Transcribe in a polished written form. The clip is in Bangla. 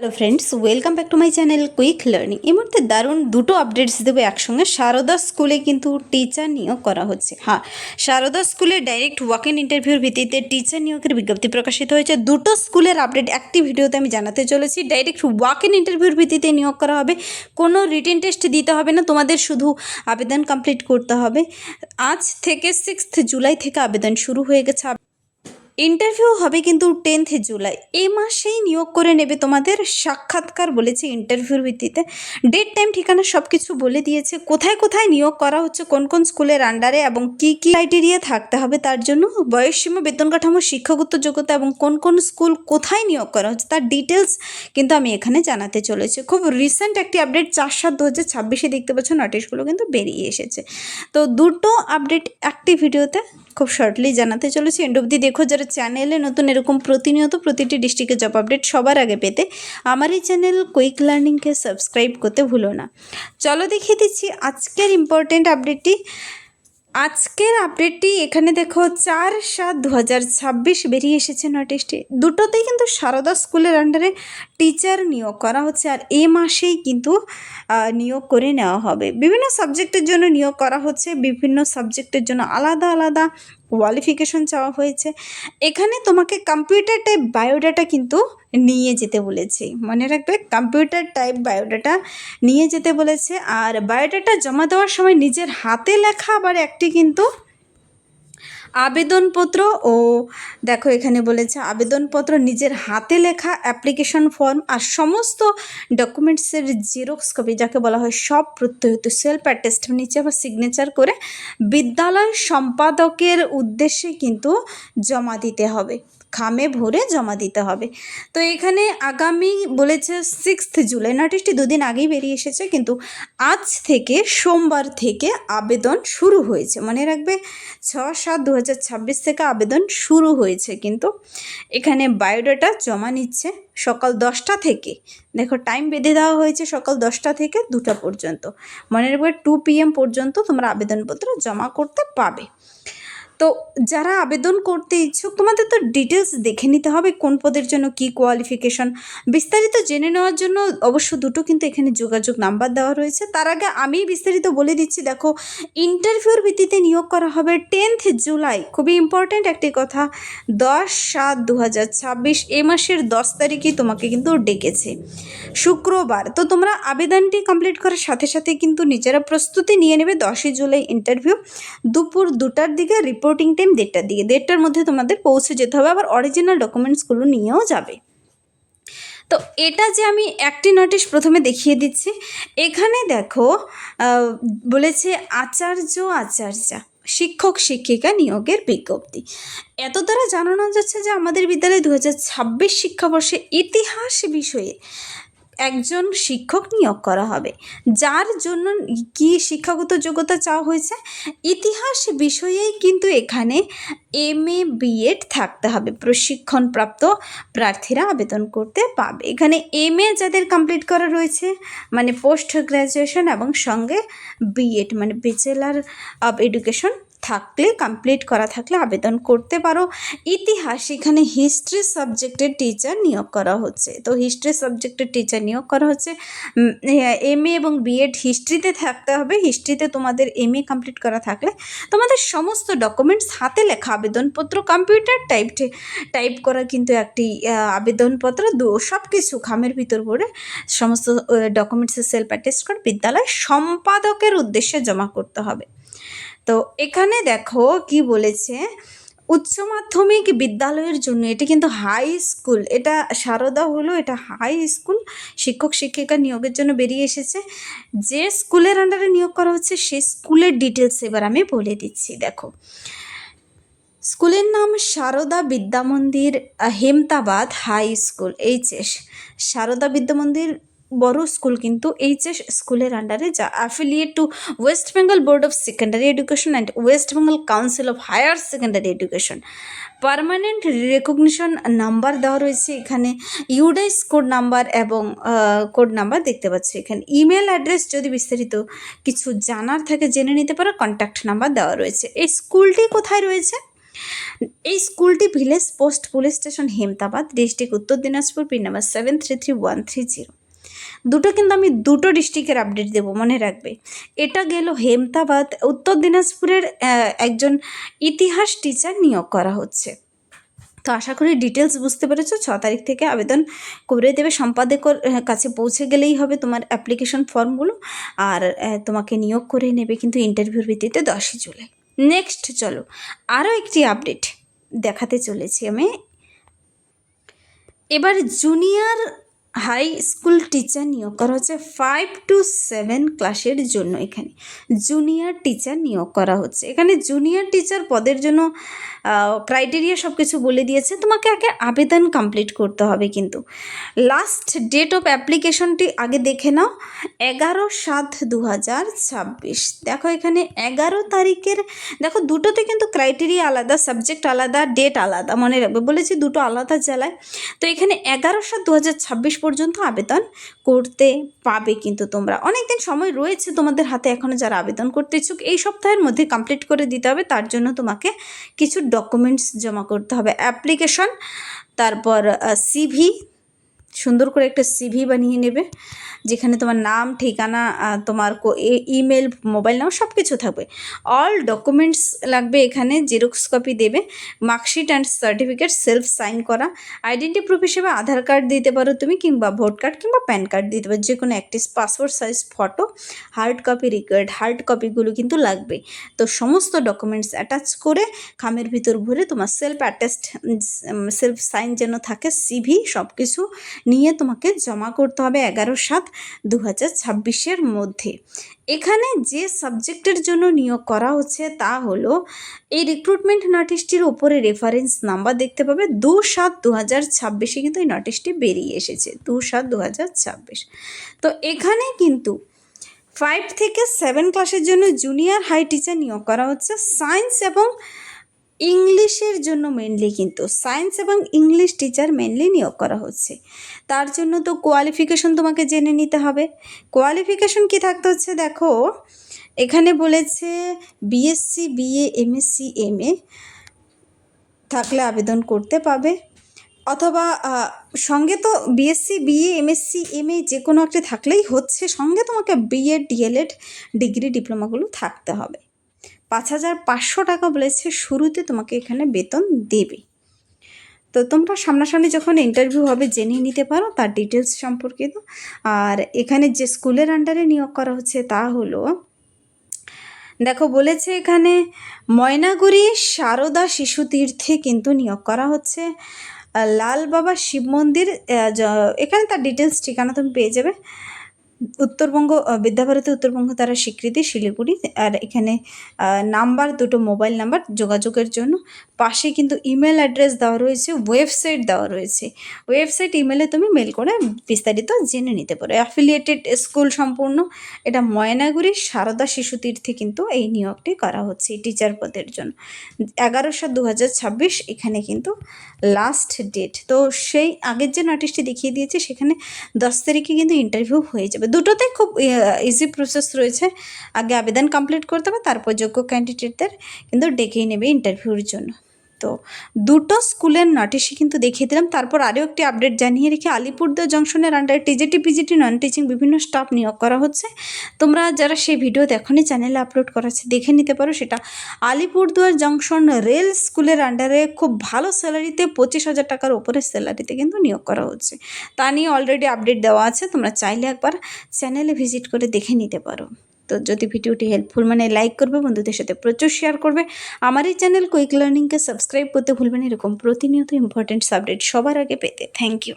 Hello friends, welcome back to my channel quick learning. এই মুহূর্তে দারুণ দুটো আপডেটস দেবো একসঙ্গে। সারদা স্কুলে কিন্তু টিচার নিয়োগ করা হচ্ছে। হ্যাঁ, সারদা স্কুলে ডাইরেক্ট ওয়াক ইন ইন্টারভিউর ভিত্তিতে টিচার নিয়োগের বিজ্ঞপ্তি প্রকাশিত হয়েছে। দুটো স্কুলের আপডেট একটি ভিডিওতে আমি জানাতে চলেছি। ডাইরেক্ট ওয়াক ইন ইন্টারভিউর ভিত্তিতে নিয়োগ করা হবে, কোনো রিটেন টেস্ট দিতে হবে না, তোমাদের শুধু আবেদন কমপ্লিট করতে হবে। আজ থেকে 6 জুলাই থেকে আবেদন শুরু হয়ে গেছে। ইন্টারভিউ হবে কিন্তু 10 জুলাই। এই মাসেই নিয়োগ করে নেবে তোমাদের। সাক্ষাৎকার বলেছে ইন্টারভিউর ভিত্তিতে। ডেট, টাইম, ঠিকানা সব কিছু বলে দিয়েছে। কোথায় কোথায় নিয়োগ করা হচ্ছে, কোন কোন স্কুলের আন্ডারে এবং কী কী ক্রাইটেরিয়া থাকতে হবে তার জন্য, বয়সসীমা, বেতন কাঠামো, শিক্ষাগত যোগ্যতা এবং কোন কোন স্কুল কোথায় নিয়োগ করা হচ্ছে তার ডিটেলস কিন্তু আমি এখানে জানাতে চলেছি। খুব রিসেন্ট একটি আপডেট 4/7/2026 দেখতে পাচ্ছ, নোটিশগুলো কিন্তু বেরিয়ে এসেছে। তো দুটো আপডেট একটি ভিডিওতে খুব শর্টলি জানাতে চলেছি। এন্ড অবধি দেখো। যারা চ্যানেলে নতুন এরকম প্রতিনিয়ত প্রতিটি ডিস্ট্রিক্টের জব আপডেট সবার আগে পেতে আমার এই চ্যানেল কুইক লার্নিংকে সাবস্ক্রাইব করতে ভুলো না। চলো দেখিয়ে দিচ্ছি আজকের ইম্পর্টেন্ট আপডেটটি। আজকের আপডেটটি এখানে দেখো 4/7/2026 বেরিয়ে এসেছে নোটিশটি। দুটোতেই কিন্তু সারদা স্কুলের আন্ডারে টিচার নিয়োগ করা হচ্ছে, আর এই মাসেই কিন্তু নিয়োগ করে নেওয়া হবে। বিভিন্ন সাবজেক্টের জন্য নিয়োগ করা হচ্ছে, বিভিন্ন সাবজেক্টের জন্য আলাদা আলাদা কোয়ালিফিকেশন চাওয়া হয়েছে। এখানে তোমাকে কম্পিউটার টাইপ বায়োডাটা কিন্তু নিয়ে যেতে বলেছে, মনে রাখবে কম্পিউটার টাইপ বায়োডাটা নিয়ে যেতে বলেছে। আর বায়োডাটা জমা দেওয়ার সময় নিজের হাতে লেখা আবার একটি কিন্তু আবেদনপত্র, ও দেখো এখানে বলেছে আবেদনপত্র, নিজের হাতে লেখা অ্যাপ্লিকেশন ফর্ম আর সমস্ত ডকুমেন্টসের জেরক্স কপি, যাকে বলা হয় সব প্রত্যয়িত সেলফ অ্যাটেস্ট, নিচে আবার সিগনেচার করে বিদ্যালয় সম্পাদকের উদ্দেশ্যে কিন্তু জমা দিতে হবে, খামে ভরে জমা দিতে হবে। তো এখানে আগামী বলেছে 6 জুলাই, নোটিশটি দুদিন আগেই বেরিয়ে এসেছে, কিন্তু আজ থেকে সোমবার থেকে আবেদন শুরু হয়েছে। মনে রাখবে 6/7/2026 থেকে আবেদন শুরু হয়েছে। কিন্তু এখানে বায়োডাটা জমা নিচ্ছে সকাল 10টা থেকে, দেখো টাইম বেঁধে দেওয়া হয়েছে সকাল 10টা থেকে 2টা পর্যন্ত। মনে রাখবে 2 PM পর্যন্ত তোমরা আবেদনপত্র জমা করতে পাবে। তো যারা আবেদন করতে ইচ্ছুক, তোমাদের তো ডিটেলস দেখে নিতে হবে কোন পদের জন্য কী কোয়ালিফিকেশন। বিস্তারিত জেনে নেওয়ার জন্য অবশ্য দুটো কিন্তু এখানে যোগাযোগ নাম্বার দেওয়া রয়েছে। তার আগে আমি বিস্তারিত বলে দিচ্ছি। দেখো, ইন্টারভিউর ভিত্তিতে নিয়োগ করা হবে 10 জুলাই। খুবই ইম্পর্ট্যান্ট একটি কথা, 10/7/2026 এই মাসের 10 তারিখেই তোমাকে কিন্তু ডেকেছে, শুক্রবার। তো তোমরা আবেদনটি কমপ্লিট করার সাথে সাথে কিন্তু নিজেরা প্রস্তুতি নিয়ে নেবে। 10 জুলাই ইন্টারভিউ, দুপুর 2টার দিকে, রিপোর্টিং টাইম 1:30টার দিকে। 1:30টার মধ্যে তোমাদের পৌঁছে যেতে হবে, আবার অরিজিনাল ডকুমেন্টসগুলো নিয়েও যাবে। তো এটা যে আমি একটি নোটিশ প্রথমে দেখিয়ে দিচ্ছি। এখানে দেখো বলেছে আচার্যা শিক্ষক শিক্ষিকা নিয়োগের বিজ্ঞপ্তি। এত দ্বারা জানানো যাচ্ছে যে আমাদের বিদ্যালয়ে 2026 শিক্ষাবর্ষে ইতিহাস বিষয়ে একজন শিক্ষক নিয়োগ করা হবে, যার জন্য কি শিক্ষাগত যোগ্যতা চাওয়া হয়েছে, ইতিহাস বিষয়েই কিন্তু এখানে MA BEd থাকতে হবে। প্রশিক্ষণপ্রাপ্ত প্রার্থীরা আবেদন করতে পাবে। এখানে MA যাদের কমপ্লিট করা রয়েছে, মানে পোস্ট গ্র্যাজুয়েশন, এবং সঙ্গে BEd মানে ব্যাচেলার অব এডুকেশন থাকলে, কমপ্লিট করা থাকলে আবেদন করতে পারো। ইতিহাস, এখানে হিস্ট্রি সাবজেক্টের টিচার নিয়োগ করা হচ্ছে। তো হিস্ট্রি সাবজেক্টের টিচার নিয়োগ করা হচ্ছে। MA এবং BEd হিস্ট্রিতে থাকতে হবে। হিস্ট্রিতে তোমাদের MA কমপ্লিট করা থাকলে তোমাদের সমস্ত ডকুমেন্টস, হাতে লেখা আবেদনপত্র, কম্পিউটার টাইপ করা কিন্তু একটি আবেদনপত্র, সব কিছু খামের ভিতর করে সমস্ত ডকুমেন্টসের সেলফ অ্যাটেস্ট করে বিদ্যালয় সম্পাদকের উদ্দেশ্যে জমা করতে হবে। তো এখানে দেখো কি বলেছে, উচ্চ মাধ্যমিক বিদ্যালয়ের জন্য, এটি কিন্তু হাই স্কুল, এটা সারদা হলো, এটা হাই স্কুল শিক্ষক শিক্ষিকা নিয়োগের জন্য বেরিয়ে এসেছে। যে স্কুলের আন্ডারে নিয়োগ করা হচ্ছে সেই স্কুলের ডিটেলস এবার আমি বলে দিচ্ছি। দেখো, স্কুলের নাম Sarada Vidyamandir Hemtabad high school, HS। Sarada Vidyamandir বড় স্কুল কিন্তু HS স্কুলের আন্ডারে, যা affiliate to West Bengal Board of Secondary Education and West Bengal Council of Higher Secondary Education. Permanent recognition number দেওয়া রয়েছে এখানে, ইউডাইস কোড নাম্বার এবং কোড নাম্বার দেখতে পাচ্ছি এখানে। ইমেল অ্যাড্রেস, যদি বিস্তারিত কিছু জানার থাকে জেনে নিতে পারো, কন্ট্যাক্ট নাম্বার দেওয়া রয়েছে। এই স্কুলটি কোথায় রয়েছে? এই স্কুলটি village post police station Hemtabad, district উত্তর দিনাজপুর, পিন নাম্বার 733130। দুটো কিন্তু আমি দুটো ডিস্ট্রিক্টের আপডেট দেবো, মনে রাখবে। এটা গেল হেমতাবাদ, উত্তর দিনাজপুরের একজন ইতিহাস টিচার নিয়োগ করা হচ্ছে। তো আশা করি ডিটেলস বুঝতে পেরেছো। 6 তারিখ থেকে আবেদন করে দেবে, সম্পাদকের কাছে পৌঁছে গেলেই হবে তোমার অ্যাপ্লিকেশন ফর্মগুলো, আর তোমাকে নিয়োগ করে নেবে কিন্তু ইন্টারভিউর ভিত্তিতে 10ই জুলাই। নেক্সট চলো আরও একটি আপডেট দেখাতে চলেছি আমি। এবার জুনিয়র হাই স্কুল টিচার নিয়োগ করা হচ্ছে 5 to 7 ক্লাসের জন্য। এখানে জুনিয়র টিচার নিয়োগ করা হচ্ছে। এখানে জুনিয়র টিচার পদের জন্য ক্রাইটেরিয়া সব কিছু বলে দিয়েছে। তোমাকে আগে আবেদন কমপ্লিট করতে হবে, কিন্তু লাস্ট ডেট অফ অ্যাপ্লিকেশনটি আগে দেখে নাও, 11/7/2026। দেখো এখানে 11 তারিখের, দেখো দুটোতে কিন্তু ক্রাইটেরিয়া আলাদা, সাবজেক্ট আলাদা, ডেট আলাদা, মনে রাখবে বলেছি দুটো আলাদা জেলায়। তো এখানে 11/7/2026 পর্যন্ত আবেদন করতে পাবে, কিন্তু তোমরা অনেক দিন সময় রয়েছে তোমাদের হাতে এখনও। যারা আবেদন করতে ইচ্ছুক এই সপ্তাহের মধ্যে কমপ্লিট করে দিতে হবে। তার জন্য তোমাকে কিছু ডকুমেন্টস জমা করতে হবে, অ্যাপ্লিকেশন, তারপর সিভি, সুন্দর করে একটা সিভি বানিয়ে নেবে, যেখানে তোমার নাম, ঠিকানা, তোমার ইমেল, মোবাইল নাম্বার সব কিছু থাকবে। অল ডকুমেন্টস লাগবে এখানে, জেরক্স কপি দেবে, marksheet and certificate self sign করা, আইডেন্টি প্রুফ হিসেবে আধার কার্ড দিতে পারো তুমি, কিংবা ভোট কার্ড কিংবা প্যান কার্ড দিতে পারো, যে কোনো একটি, passport size photo, hard copy required, hard কপিগুলো কিন্তু লাগবে। তো সমস্ত ডকুমেন্টস অ্যাটাচ করে খামের ভিতর ভরে তোমার সেলফ অ্যাটেস্ট, সেলফ সাইন যেন থাকে, সিভি সব কিছু নিয়ে তোমাকে জমা করতে হবে 11/7/2026 মধ্যে। এখানে যে সাবজেক্টের জন্য নিয়োগ করা হচ্ছে তা হলো, এই রিক্রুটমেন্ট নোটিশটির উপরে রেফারেন্স নাম্বার দেখতে পাবে, 2/7/2026 কিন্তু এই নোটিশটি বেরিয়ে এসেছে, 2/7/2026। তো এখানে কিন্তু 5 থেকে 7 ক্লাসের জন্য জুনিয়র হাই টিচার নিয়োগ করা হচ্ছে। সায়েন্স এবং ইংলিশের জন্য মেনলি, কিন্তু সায়েন্স এবং ইংলিশ টিচার মেনলি নিয়োগ করা হচ্ছে। তার জন্য তো কোয়ালিফিকেশন তোমাকে জেনে নিতে হবে। কোয়ালিফিকেশন কি থাকতে হচ্ছে দেখো, এখানে বলেছে বিএসসি, বিএ, এমএসসি, এমএ থাকলে আবেদন করতে পাবে, অথবা সঙ্গে তো বিএসসি, বিএ, এমএসসি, এমএ যে কোনো একটা থাকলেই হচ্ছে, সঙ্গে তোমাকে বিএড, ডিএলএড, ডিগ্রি, ডিপ্লোমাগুলো থাকতে হবে। 5,500 টাকা বলেছে শুরুতে তোমাকে এখানে বেতন দেবে। তো তোমরা সামনাসামনি যখন ইন্টারভিউ হবে জেনে নিতে পারো তার ডিটেলস সম্পর্কিত। আর এখানে যে স্কুলের আন্ডারে নিয়োগ করা হচ্ছে তা হলো, দেখো বলেছে এখানে ময়নাগুড়ি সারদা শিশু তীর্থে কিন্তু নিয়োগ করা হচ্ছে। লাল বাবা শিব মন্দির, এখানে তার ডিটেলস ঠিকানা তুমি পেয়ে যাবে। উত্তরবঙ্গ বিদ্যাভারতী উত্তরবঙ্গ দ্বারা স্বীকৃতি, শিলিগুড়ি। আর এখানে নাম্বার, দুটো মোবাইল নাম্বার যোগাযোগের জন্য। পাশে কিন্তু ইমেল অ্যাড্রেস দেওয়া রয়েছে, ওয়েবসাইট দেওয়া রয়েছে। ওয়েবসাইট, ইমেলে তুমি মেল করে বিস্তারিত জেনে নিতে পারো। অ্যাফিলিয়েটেড স্কুল সম্পূর্ণ, এটা ময়নাগুড়ির সারদা শিশু তীর্থে কিন্তু এই নিয়োগটি করা হচ্ছে এই টিচার পদের জন্য। 11/7/2026 এখানে কিন্তু লাস্ট ডেট। তো সেই আগের যে নোটিশটি দেখিয়ে দিয়েছে সেখানে 10 তারিখে কিন্তু ইন্টারভিউ হয়ে যাবে। দুটোতে খুব ইজি প্রসেস রয়েছে, আগে আবেদন কমপ্লিট করতে হবে, তারপর যোগ্য ক্যান্ডিডেটদের কিন্তু ডেকেই নেবে ইন্টারভিউর জন্য। তো দুটো স্কুলের নোটিশই কিন্তু দেখিয়ে দিলাম। তারপর আরও একটি আপডেট জানিয়ে রেখে, আলিপুরদুয়ার জংশনের আন্ডারে টিজিটি, পিজিটি, নন টিচিং বিভিন্ন স্টাফ নিয়োগ করা হচ্ছে। তোমরা যারা সেই ভিডিও দেখোনি, চ্যানেলে আপলোড করা আছে, দেখে নিতে পারো। সেটা আলিপুরদুয়ার জংশন রেল স্কুলের আন্ডারে খুব ভালো স্যালারিতে, 25,000 টাকার ওপরে স্যালারিতে কিন্তু নিয়োগ করা হচ্ছে। তা নিয়ে অলরেডি আপডেট দেওয়া আছে, তোমরা চাইলে একবার চ্যানেলে ভিজিট করে দেখে নিতে পারো। তো যদি ভিডিওটি হেল্পফুল মানে লাইক করবে, বন্ধুদের সাথে প্রচুর শেয়ার করবে। আমার এই চ্যানেল কুইক লার্নিংকে সাবস্ক্রাইব করতে ভুলবেন এরকম প্রতিনিয়ত ইম্পর্টেন্ট আপডেট সবার আগে পেতে। Thank you.